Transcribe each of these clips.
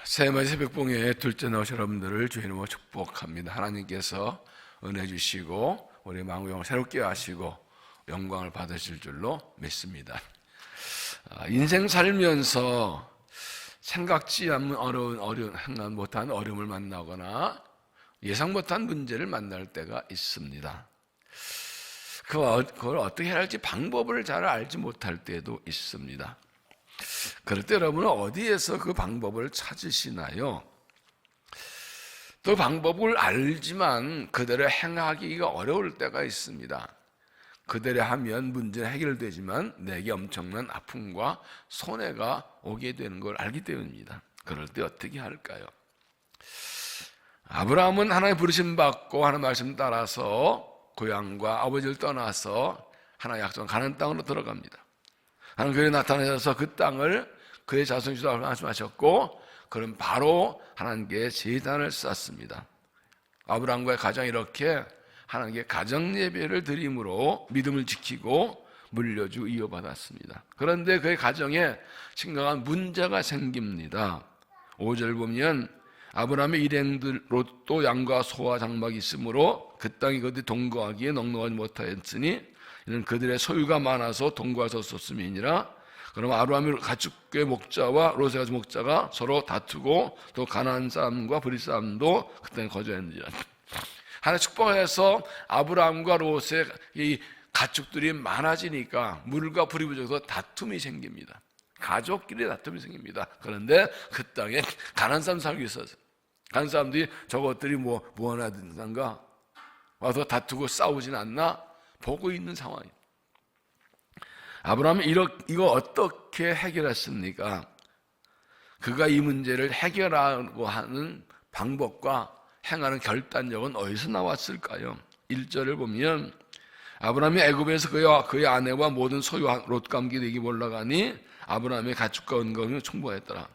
새해맞이 새벽봉에 둘째 나오신 여러분들을 주의 이름으로 축복합니다. 하나님께서 은혜 주시고 우리 만국영을 새롭게 하시고 영광을 받으실 줄로 믿습니다. 인생 살면서 생각지 않는 못한 어려움을 만나거나 예상 못한 문제를 만날 때가 있습니다. 그걸 어떻게 해야 할지 방법을 잘 알지 못할 때도 있습니다. 그럴 때 여러분은 어디에서 그 방법을 찾으시나요? 또 방법을 알지만 그대로 행하기가 어려울 때가 있습니다. 그대로 하면 문제는 해결되지만 내게 엄청난 아픔과 손해가 오게 되는 걸 알기 때문입니다. 그럴 때 어떻게 할까요? 아브라함은 하나님의 부르심 받고 하나님의 말씀 따라서 고향과 아버지를 떠나서 하나님의 약속한 가나안 땅으로 들어갑니다. 하나님 그에 나타나셔서 그 땅을 그의 자손이 주라고 말씀하셨고, 그럼 바로 하나님께 제단을 쌓습니다. 아브라함과의 가정이 이렇게 하나님께 가정 예배를 드림으로 믿음을 지키고 물려주고 이어받았습니다. 그런데 그의 가정에 심각한 문제가 생깁니다. 5절 보면 아브라함의 일행들 롯도 양과 소와 장막이 있으므로 그 땅이 그들이 동거하기에 넉넉하지 못하였으니 이는 그들의 소유가 많아서 동거할 수 없었음이니라. 그럼 아브라함의 가축의 목자와 롯의 가축 목자가 서로 다투고 또 가나안 사람과 브릿 사람도 그 땅에 거주했느니라. 하나님 축복해서 아브라함과 롯의 이 가축들이 많아지니까 물과 불이 부족해서 다툼이 생깁니다. 가족끼리 다툼이 생깁니다. 그런데 그 땅에 가나안 사람 살고 있어서 가나안 사람들이 저것들이 뭐 하나 된가 와서 다투고 싸우진 않나 보고 있는 상황입니다. 아브라함은 이거 어떻게 해결했습니까? 그가 이 문제를 해결하고 하는 방법과 행하는 결단력은 어디서 나왔을까요? 1절을 보면 아브라함이 애굽에서 그의 아내와 모든 소유와 롯과 함께 내게 올라가니 아브라함의 가축과 은검이 충분했더라.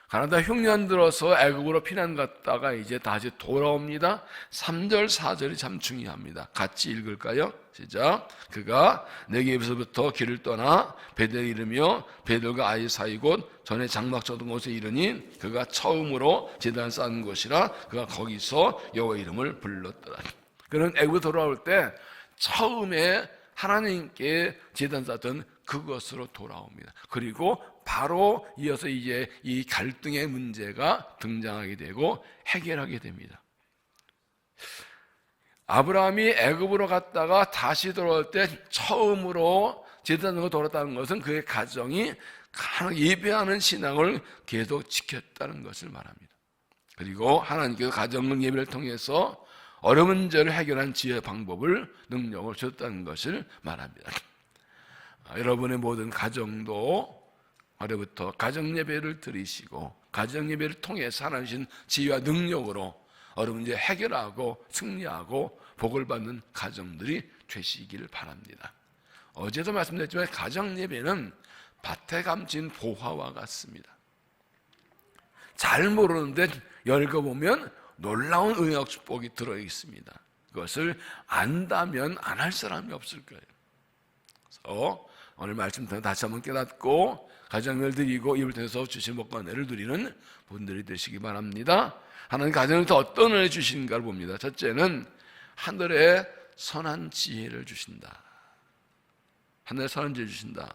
가나안 흉년 들어서 애굽으로 피난 갔다가 이제 다시 돌아옵니다. 3절 4절이 참 중요합니다. 같이 읽을까요? 시작. 그가 네겝에서부터 길을 떠나 베델에 이르며 베델과 아이 사이 곳 전에 장막 쳐둔 곳에 이르니 그가 처음으로 제단을 쌓은 곳이라 그가 거기서 여호와 이름을 불렀더라. 그는 애굽에 돌아올 때 처음에 하나님께 제단 쌓던 그것으로 돌아옵니다. 그리고 바로 이어서 이제 이 갈등의 문제가 등장하게 되고 해결하게 됩니다. 아브라함이 애굽으로 갔다가 다시 돌아올 때 처음으로 제단으로 돌아왔다는 것은 그의 가정이 예배하는 신앙을 계속 지켰다는 것을 말합니다. 그리고 하나님께서 가정 예배를 통해서 어려운 문제를 해결한 지혜 방법을 능력을 줬다는 것을 말합니다. 여러분의 모든 가정도 올해부터 가정 예배를 드리시고 가정 예배를 통해서 하나님 주신 지혜와 능력으로 어려운 문제 해결하고 승리하고 복을 받는 가정들이 되시기를 바랍니다. 어제도 말씀드렸지만 가정 예배는 밭에 감진 보화와 같습니다. 잘 모르는데 읽어보면 놀라운 은혜와 축복이 들어있습니다. 그것을 안다면 안 할 사람이 없을 거예요. 그래서 오늘 말씀 다시 한번 깨닫고 가정을 드리고 입을 통해서 주신 복과 은혜를 누리는 분들이 되시기 바랍니다. 하나님 가정을 더 어떤 은혜 주시는가를 봅니다. 첫째는 하늘에 선한 지혜를 주신다. 하늘에 선한 지혜를 주신다.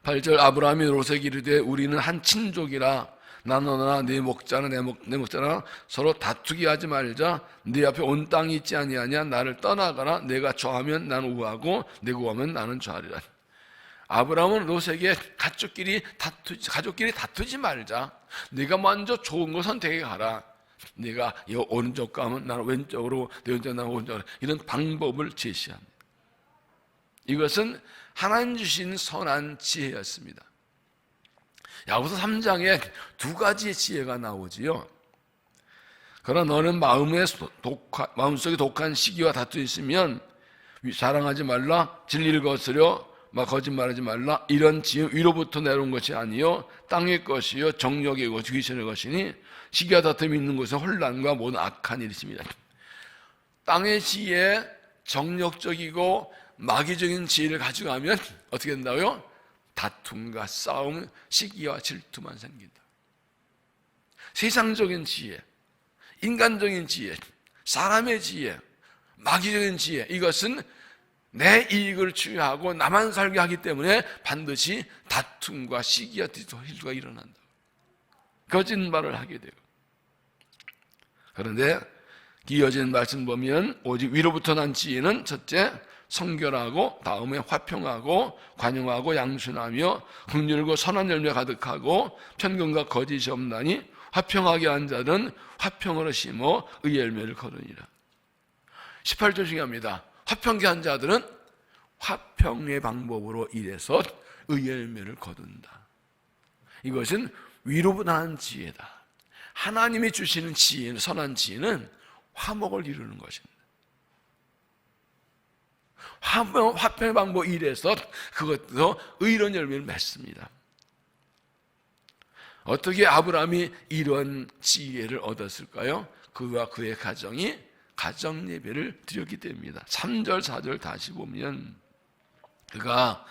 8절 아브라함이 롯에게 이르되 우리는 한 친족이라 나너나 네 목자나 내 목자나 서로 다투게 하지 말자. 네 앞에 온 땅이 있지 아니하냐. 나를 떠나가라. 내가 좌하면 나는 우하고 내가 우하면 나는 좌하리라. 아브라함은 롯에게 가족끼리 다투지 말자. 네가 먼저 좋은 거 선택해 가라. 네가 이 오른쪽 가면 나는 왼쪽으로, 내 왼쪽 나는 오른쪽으로, 이런 방법을 제시합니다. 이것은 하나님 주신 선한 지혜였습니다. 야고보서 3장에 두 가지의 지혜가 나오지요. 그러나 너는 마음속에 독한 시기와 다투 있으면 자랑하지 말라. 진리를 거스려 거짓말하지 말라. 이런 지혜 위로부터 내려온 것이 아니요 땅의 것이요 정욕의 것이 귀신의 것이니 시기와 다툼이 있는 곳에 혼란과 모든 악한 일이 있습니다. 땅의 지혜, 정욕적이고 마귀적인 지혜를 가져가면 어떻게 된다고요? 다툼과 싸움, 시기와 질투만 생긴다. 세상적인 지혜, 인간적인 지혜, 사람의 지혜, 마귀적인 지혜, 이것은 내 이익을 추구하고 나만 살게 하기 때문에 반드시 다툼과 시기와 딜투가 일어난다. 거짓말을 하게 되고. 그런데 이어지는 말씀 보면 오직 위로부터 난 지혜는 첫째 성결하고, 다음에 화평하고 관용하고 양순하며 긍휼과 선한 열매 가득하고 편견과 거짓이 없나니 화평하게 한 자는 화평으로 심어 의의 열매를 거두니라. 18절 중요합니다. 화평케 한 자들은 화평의 방법으로 일해서 의의 열매를 거둔다. 이것은 위로부터 난 지혜다. 하나님이 주시는 지혜는, 선한 지혜는 화목을 이루는 것입니다. 화평의 방법 일해서 그것도 의로운 열매를 맺습니다. 어떻게 아브라함이 이런 지혜를 얻었을까요? 그와 그의 가정이 가정 예배를 드렸기 때문입니다. 3절 4절 다시 보면 그가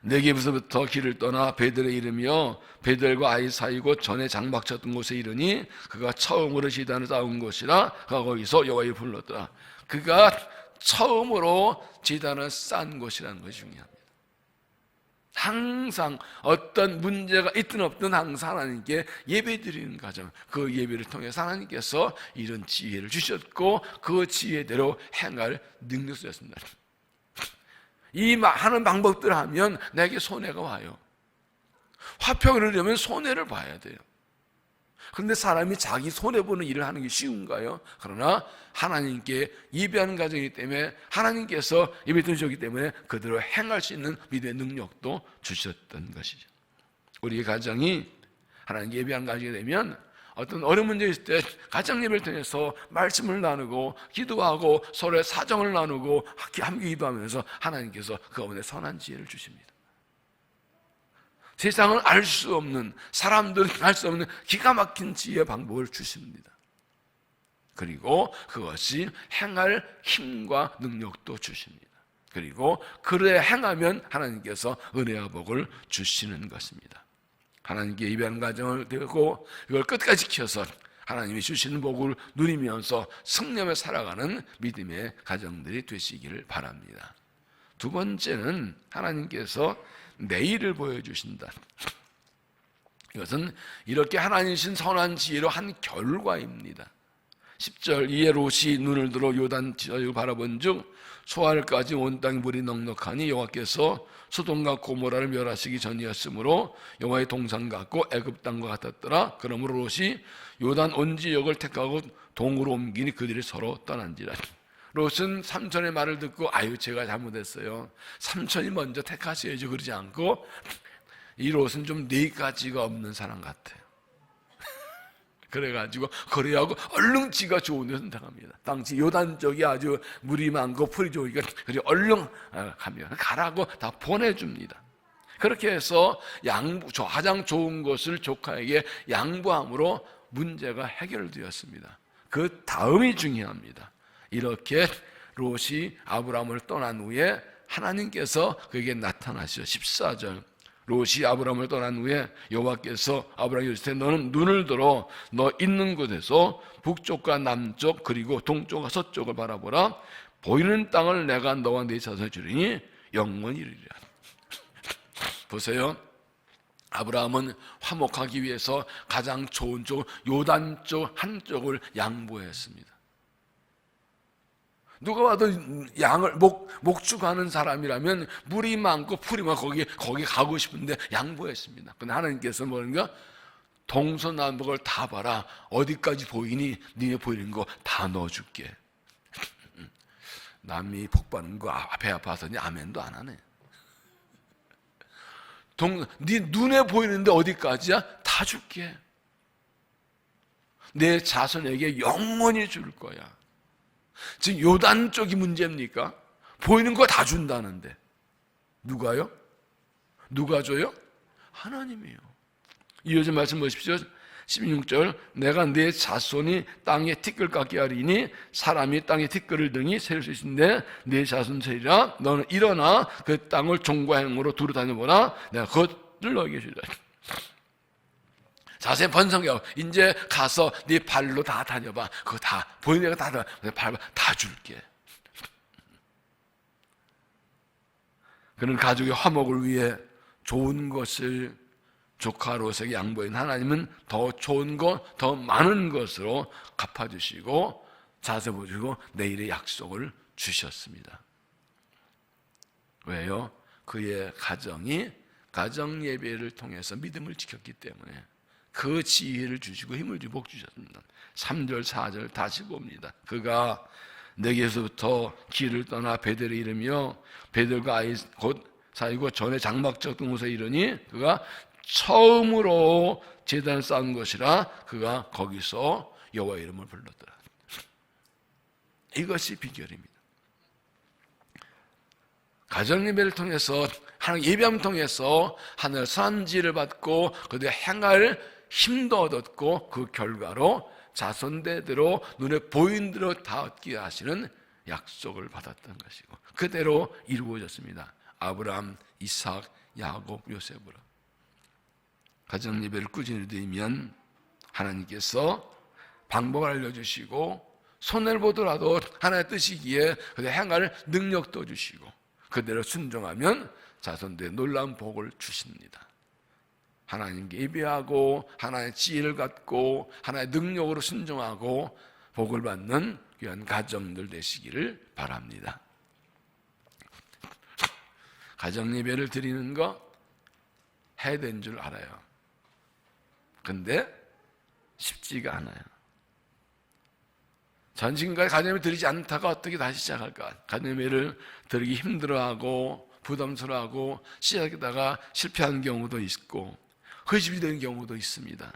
네겝에서부터 길을 떠나 베델에 이르며 베델과 아이 사이고 전에 장막 쳤던 곳에 이르니 그가 처음으로 제단을 쌓은 곳이라 그가 거기서 여호와를 불렀더라. 그가 처음으로 제단을 쌓은 곳이라는 것이 중요합니다. 항상 어떤 문제가 있든 없든 항상 하나님께 예배 드리는 과정, 그 예배를 통해서 하나님께서 이런 지혜를 주셨고 그 지혜대로 행할 능력이 되었습니다. 이 하는 방법들을 하면 내게 손해가 와요. 화평을 이루려면 손해를 봐야 돼요. 그런데 사람이 자기 손해보는 일을 하는 게 쉬운가요? 그러나 하나님께 예배하는 과정이기 때문에 하나님께서 예배 드리셨기 때문에 그대로 행할 수 있는 믿음의 능력도 주셨던 것이죠. 우리의 가정이 하나님께 예배하는 과정이 되면 어떤 어려운 문제 있을 때 가정 예배를 통해서 말씀을 나누고 기도하고 서로의 사정을 나누고 함께 기도하면서 하나님께서 그 가운데 선한 지혜를 주십니다. 세상을 알 수 없는, 사람들은 알 수 없는 기가 막힌 지혜의 방법을 주십니다. 그리고 그것이 행할 힘과 능력도 주십니다. 그리고 그래 행하면 하나님께서 은혜와 복을 주시는 것입니다. 하나님께 예배하는 과정을 되고 이걸 끝까지 지켜서 하나님이 주시는 복을 누리면서 승리하며 살아가는 믿음의 가정들이 되시기를 바랍니다. 두 번째는 하나님께서 내일을 보여주신다. 이것은 이렇게 하나님이신 선한 지혜로 한 결과입니다. 10절 이에 롯이 눈을 들어 요단 지역을 바라본 중 소알까지 온 땅 물이 넉넉하니 여호와께서 소돔과 고모라를 멸하시기 전이었으므로 여호와의 동산 같고 애굽 땅과 같았더라. 그러므로 롯이 요단 온 지역을 택하고 동으로 옮기니 그들이 서로 떠난지라. 롯은 삼촌의 말을 듣고 아유 제가 잘못했어요. 삼촌이 먼저 택하셔야죠. 그러지 않고 이 롯은 좀 네 가지가 없는 사람 같아요. 그래가지고 거래하고 얼른 지가 좋은 데 선택합니다. 당시 요단 쪽이 아주 물이 많고 풀이 좋으니까 그래 얼른 가면 가라고 다 보내줍니다. 그렇게 해서 가장 좋은 것을 조카에게 양보함으로 문제가 해결되었습니다. 그 다음이 중요합니다. 이렇게 롯이 아브라함을 떠난 후에 하나님께서 그에게 나타나시죠. 14절 롯이 아브라함을 떠난 후에 여호와께서 아브라함에게 이르시되 너는 눈을 들어 너 있는 곳에서 북쪽과 남쪽 그리고 동쪽과 서쪽을 바라보라. 보이는 땅을 내가 너와 네 자손에 주리니 영원히 이르리라. 보세요. 아브라함은 화목하기 위해서 가장 좋은 쪽 요단 쪽 한쪽을 양보했습니다. 누가 봐도 양을 목축하는 사람이라면 물이 많고 풀이 많고 거기 가고 싶은데 양보했습니다. 근데 하나님께서 뭐는가? 동서남북을 다 봐라. 어디까지 보이니? 니네 보이는 거 다 넣어줄게. 남이 복 받는 거 배 아파서니 아멘도 안 하네. 네 눈에 보이는데 어디까지야? 다 줄게. 내 자손에게 영원히 줄 거야. 지금 요단 쪽이 문제입니까? 보이는 거 다 준다는데 누가요? 누가 줘요? 하나님이요. 이어진 말씀 보십시오. 16절 내가 내 자손이 땅에 티끌 깎게 하리니 사람이 땅에 티끌을 등이 셀 수 있는데 내 자손 세리라. 너는 일어나 그 땅을 종과 행으로 두루 다녀보라. 내가 그것을 너에게 주리라. 자세 번성하고 이제 가서 네 발로 다 다녀봐. 그거 다 보이는 거 다 밟아 다 줄게. 그런 가족의 화목을 위해 좋은 것을 조카로서 양보한 하나님은 더 좋은 것, 더 많은 것으로 갚아주시고 자세 보시고 내일의 약속을 주셨습니다. 왜요? 그의 가정이 가정 예배를 통해서 믿음을 지켰기 때문에 그 지혜를 주시고 힘을 주고 복 주셨습니다. 3절 4절 다시 봅니다. 그가 내게서부터 길을 떠나 베델에 이르며 베델과 아이 곧 사이고 전에 장막적 등곳에 이르니 그가 처음으로 제단을 쌓은 것이라 그가 거기서 여호와 이름을 불렀더라. 이것이 비결입니다. 가정 예배를 통해서 하나님 예배함을 통해서 하늘 선지를 받고 그들 행할 힘도 얻었고 그 결과로 자손대대로 눈에 보이는 대로 다 얻게 하시는 약속을 받았던 것이고 그대로 이루어졌습니다. 아브라함, 이삭, 야곱, 요셉으로 가정 예배를 꾸준히 드리면 하나님께서 방법을 알려주시고 손해를 보더라도 하나님의 뜻이기에 그들 행할 능력도 주시고 그대로 순종하면 자손들의 놀라운 복을 주십니다. 하나님께 예배하고 하나님의 지혜를 갖고 하나님의 능력으로 순종하고 복을 받는 귀한 가정들 되시기를 바랍니다. 가정 예배를 드리는 거 해야 되는 줄 알아요. 근데 쉽지가 않아요. 전 지금까지 가정 예배 드리지 않다가 어떻게 다시 시작할까? 가정 예배를 드리기 힘들어하고 부담스러워하고 시작하다가 실패한 경우도 있고 허집이 되는 경우도 있습니다.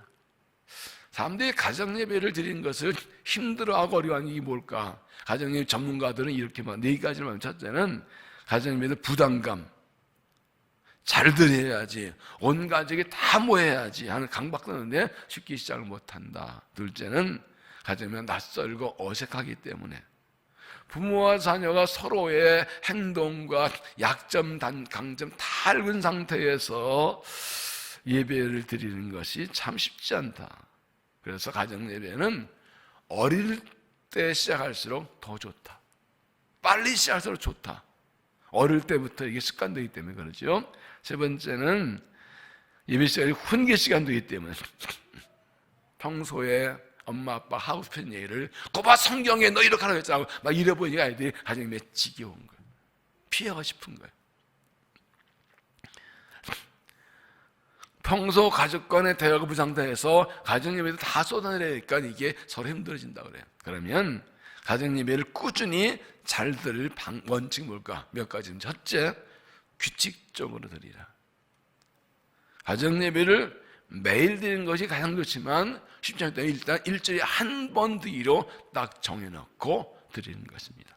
사람들이 가정 예배를 드리는 것을 힘들어하고 어려워하는 게 뭘까? 가정 예배 전문가들은 이렇게 막 네 가지를 말하면 첫째는 가정 예배는 부담감, 잘 드려야지, 온 가족이 다 모여야지 하는 강박하는데 쉽게 시작을 못한다. 둘째는 가정 예배는 낯설고 어색하기 때문에 부모와 자녀가 서로의 행동과 약점, 강점 다 알은 상태에서 예배를 드리는 것이 참 쉽지 않다. 그래서 가정 예배는 어릴 때 시작할수록 더 좋다. 빨리 시작할수록 좋다. 어릴 때부터 이게 습관되기 때문에 그러죠. 세 번째는 예배 시간이 훈계 시간되기 때문에 평소에 엄마 아빠 하고 싶은 얘기를 꼬바 성경에 너 이렇게 하라고 했잖아 막 이래보니까 아이들이 가정 예배에 지겨운 거예요. 피하고 싶은 거예요. 평소 가족 간의 대화가 부상당해서 가정 예배도 다 쏟아내니까 이게 서로 힘들어진다 그래요. 그러면 가정 예배를 꾸준히 잘 드릴 원칙 뭘까? 몇 가지는 첫째, 규칙적으로 드리라. 가정 예배를 매일 드리는 것이 가장 좋지만 쉽지 않다. 일단 일주일에 한 번 드리로 딱 정해놓고 드리는 것입니다.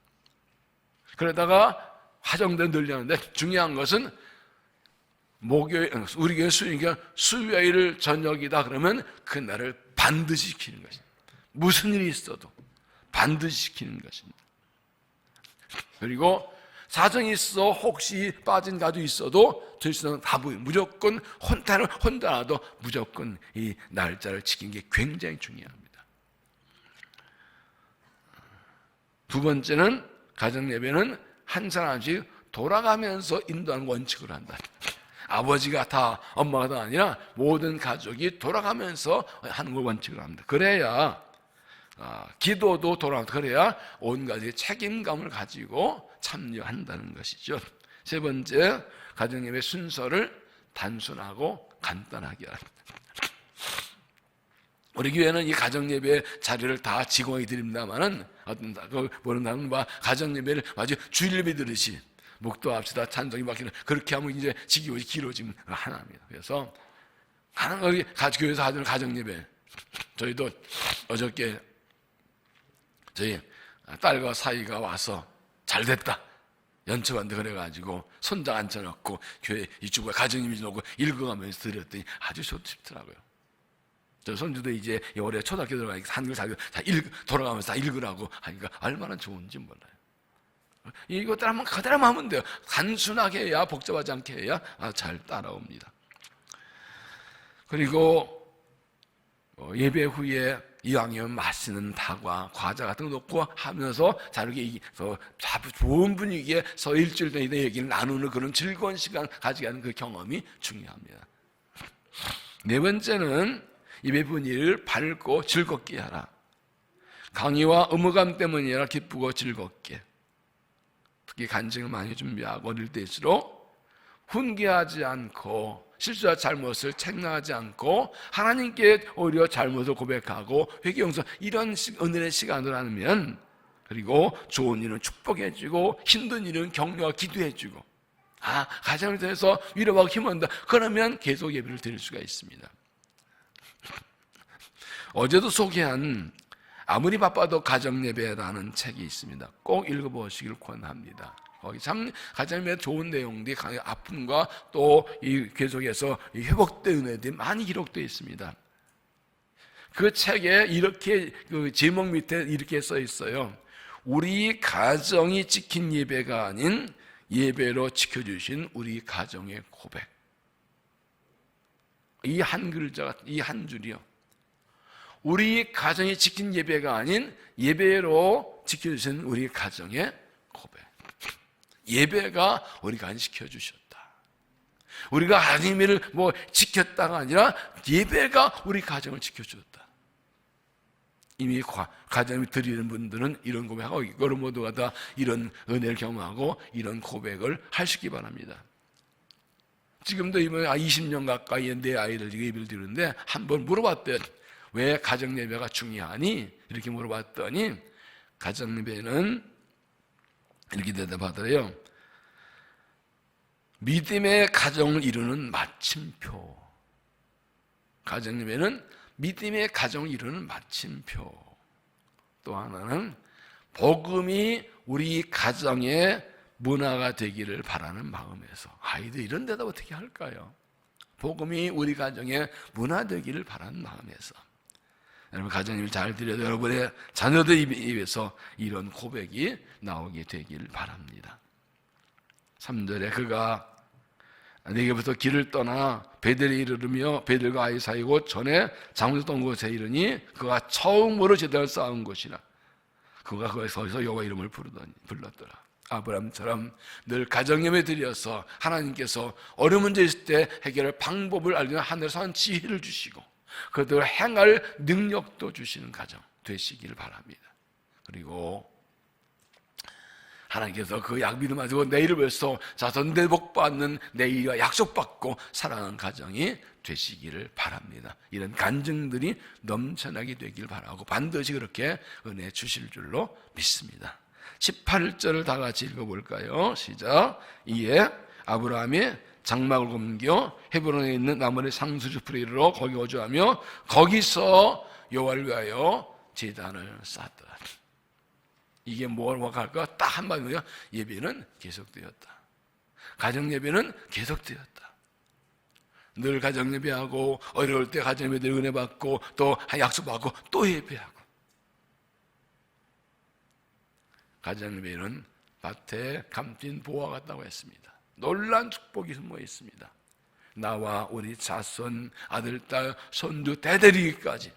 그러다가 화정대로 늘리는데 중요한 것은 목요일, 우리 교회 수요일 저녁이다 그러면 그날을 반드시 지키는 것입니다. 무슨 일이 있어도 반드시 지키는 것입니다. 그리고 사정이 있어 혹시 빠진 가족이 있어도 들수는 다 보여. 무조건 혼자라도 무조건 이 날짜를 지키는 게 굉장히 중요합니다. 두 번째는 가정 예배는 한 사람씩 돌아가면서 인도하는 원칙으로 한다. 아버지가 다 엄마가 다 아니라 모든 가족이 돌아가면서 하는 걸 원칙으로 합니다. 그래야 기도도 돌아가면서 그래야 온 가족이 책임감을 가지고 참여한다는 것이죠. 세 번째, 가정예배 순서를 단순하고 간단하게 합니다. 우리 교회는 이 가정예배 자리를 다 직원이 드립니다만은 어떤 모르는 사람은 가정예배를 아주 주일예배 들으시 묵도합시다 찬송이 바뀌는 그렇게 하면 이제 지기고지 길어지면 하나입니다. 그래서 하나님 교회에서 하는 가정예배 저희도 어저께 저희 딸과 사이가 와서 잘 됐다 연초반대 그래가지고 손자 앉혀놓고 교회 이쪽에 가정예배 놓고 읽어가면서 드렸더니 아주 좋더라고요. 저 손주도 이제 올해 초등학교 들어가니까 한글 잘 돌아가면서 다 읽으라고 하니까 얼마나 좋은지 몰라요. 이것들 한번 그대로 하면 돼요. 단순하게 해야 복잡하지 않게 해야 잘 따라옵니다. 그리고 예배 후에 이왕이면 맛있는 다과, 과자 같은 거 놓고 하면서 자르게 좋은 분위기에서 일주일 동안 얘기를 나누는 그런 즐거운 시간 가지게 하는 그 경험이 중요합니다. 네 번째는 예배 분위기를 밝고 즐겁게 하라. 강의와 의무감 때문이 아니라 기쁘고 즐겁게. 특히 간증을 많이 준비하고 어릴 때일수록 훈계하지 않고 실수와 잘못을 책망하지 않고 하나님께 오히려 잘못을 고백하고 회개 용서 이런 은혜의 시간을 하면, 그리고 좋은 일은 축복해주고 힘든 일은 격려와 기도해주고 가정을 통해서 위로하고 힘을 얻는다. 그러면 계속 예배를 드릴 수가 있습니다. 어제도 소개한 아무리 바빠도 가정예배라는 책이 있습니다. 꼭 읽어보시길 권합니다. 거기 참 가정예배 좋은 내용들이, 아픔과 또 이 계속해서 회복된 은혜들이 많이 기록되어 있습니다. 그 책에 이렇게 그 제목 밑에 이렇게 써 있어요. 우리 가정이 지킨 예배가 아닌 예배로 지켜주신 우리 가정의 고백. 이 한 글자가, 이 한 줄이요. 우리 가정이 지킨 예배가 아닌 예배로 지켜주신 우리 가정의 고백. 예배가 우리가 안 지켜주셨다. 우리가 하나님을 지켰다가 아니라 예배가 우리 가정을 지켜주었다. 이미 가정을 드리는 분들은 이런 고백하고, 이거를 모두가 다 이런 은혜를 경험하고 이런 고백을 하시기 바랍니다. 지금도 이번에 20년 가까이 내 아이들 예배를 드리는데 한번 물어봤대요. 왜 가정예배가 중요하니? 이렇게 물어봤더니 가정예배는 이렇게 대답하더래요. 믿음의 가정을 이루는 마침표. 가정예배는 믿음의 가정을 이루는 마침표. 또 하나는 복음이 우리 가정의 문화가 되기를 바라는 마음에서. 아이들 이런 대답 어떻게 할까요? 복음이 우리 가정의 문화 되기를 바라는 마음에서. 여러분 가정을 잘 드려도 여러분의 자녀들 입에서 이런 고백이 나오게 되길 바랍니다. 3절에 그가 내게부터 길을 떠나 베델에 이르르며 베델과 아이 사이고 전에 장수했던 곳에 이르니 그가 처음으로 제단을 쌓은 곳이라. 그가 거기서 여호와 이름을 불렀더라. 아브라함처럼 늘 가정예배 드려서 하나님께서 어려운 문제 있을 때 해결할 방법을 알리는 하늘에서 지혜를 주시고 그들을 행할 능력도 주시는 가정 되시기를 바랍니다. 그리고 하나님께서 그 믿음 가지고 내일을 위해서 자손들 복받는 내일과 약속받고 살아가는 가정이 되시기를 바랍니다. 이런 간증들이 넘쳐나게 되길 바라고 반드시 그렇게 은혜 주실 줄로 믿습니다. 18절을 다 같이 읽어볼까요? 시작. 이에 아브라함이 장막을 옮겨 헤브론에 있는 나무의 상수지풀에 이르러 거기 거주하며 거기서 여호와를 위하여 제단을 쌓았더라. 이게 뭐라고 할까? 딱 한마디로 예배는 계속되었다. 가정예배는 계속되었다. 늘 가정예배하고 어려울 때 가정예배들 은혜 받고 또 약속받고 또 예배하고. 가정예배는 밭에 감진 보화 같다고 했습니다. 놀란 축복이 숨어 있습니다. 나와 우리 자손, 아들, 딸, 손주 대대리기까지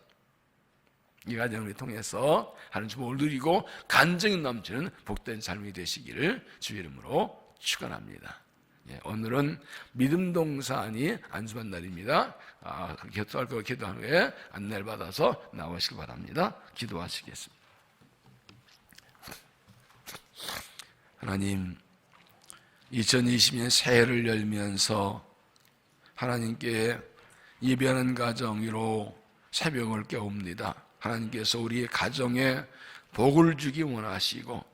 이 가정을 통해서 하는 축복을 누리고 간증이 넘치는 복된 삶이 되시기를 주의 이름으로 축원합니다. 오늘은 믿음 동산이 안수한 날입니다. 기도할 거 기도한 후에 안내를 받아서 나오시기 바랍니다. 기도하시겠습니다. 하나님, 2020년 새해를 열면서 하나님께 예배하는 가정으로 새벽을 깨웁니다. 하나님께서 우리의 가정에 복을 주기 원하시고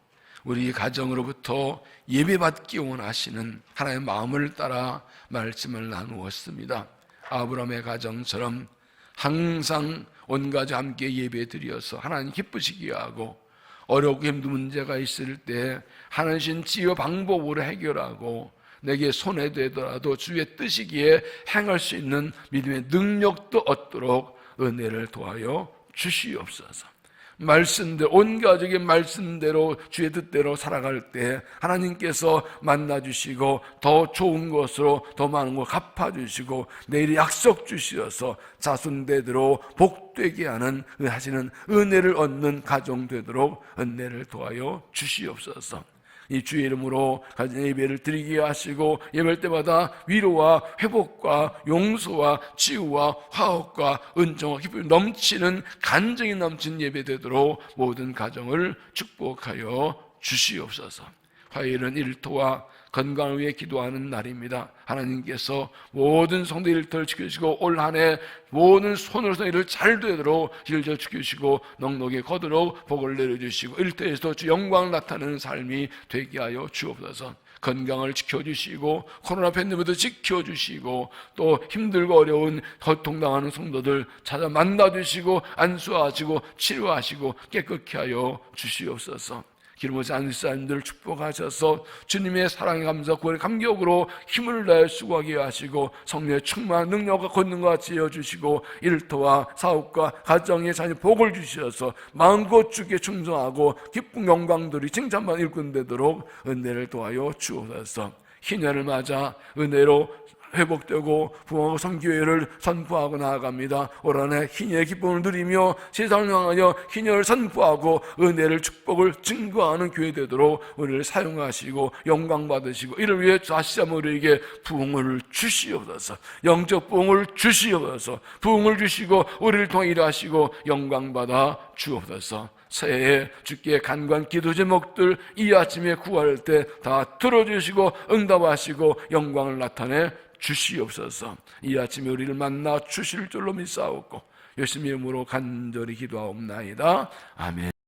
우리 가정으로부터 예배받기 원하시는 하나님의 마음을 따라 말씀을 나누었습니다. 아브라함의 가정처럼 항상 온 가족 함께 예배드려서 하나님 기쁘시게 하고 어렵고 힘든 문제가 있을 때 하나님 지혜와 방법으로 해결하고 내게 손해되더라도 주의 뜻이기에 행할 수 있는 믿음의 능력도 얻도록 은혜를 도하여 주시옵소서. 말씀대로, 온 가족의 말씀대로 주의 뜻대로 살아갈 때 하나님께서 만나주시고 더 좋은 것으로 더 많은 걸 갚아주시고 내일 약속 주시어서 자손대대로 복되게 하시는 은혜를 얻는 가정 되도록 은혜를 도와여 주시옵소서. 이 주의 이름으로 가진 예배를 드리게 하시고 예배할 때마다 위로와 회복과 용서와 치유와 화합과 은총과 기쁨이 넘치는 간증이 넘치는 예배 되도록 모든 가정을 축복하여 주시옵소서. 화요일은 일터와 건강을 위해 기도하는 날입니다. 하나님께서 모든 성도 일터를 지켜주시고 올 한 해 모든 손으로서 일을 잘 되도록 길져 지켜주시고 넉넉히 거두록 복을 내려주시고 일터에서 주 영광을 나타내는 삶이 되게 하여 주옵소서. 건강을 지켜주시고 코로나 팬데믹도 지켜주시고 또 힘들고 어려운 고통당하는 성도들 찾아 만나주시고 안수하시고 치료하시고 깨끗게 하여 주시옵소서. 기름부으신 안수사님들을 축복하셔서 주님의 사랑에 감사 구원의 감격으로 힘을 다해 수고하게 하시고 성령의 충만한 능력과 권능과 지어 주시고 일터와 사업과 가정의 자녀 복을 주셔서 마음껏 주께 충성하고 기쁜 영광들이 칭찬받는 일꾼 되도록 은혜를 도와여 주옵소서. 희년을 맞아 은혜로 회복되고 부흥하고 선교회를 선포하고 나아갑니다. 올 한 해 희년의 기쁨을 누리며 세상을 향하여 희년을 선포하고 은혜를 축복을 증거하는 교회 되도록 우리를 사용하시고 영광 받으시고 이를 위해 다시 한번 우리에게 부흥을 주시옵소서. 영적 부흥을 주시옵소서. 부흥을 주시고 우리를 통해 일하시고 영광 받아 주옵소서. 새해에 주께 간구한 기도 제목들 이 아침에 구할 때 다 들어주시고 응답하시고 영광을 나타내 주시옵소서. 이 아침에 우리를 만나 주실 줄로 믿사옵고 예수님의 이름으로 간절히 기도하옵나이다. 아멘.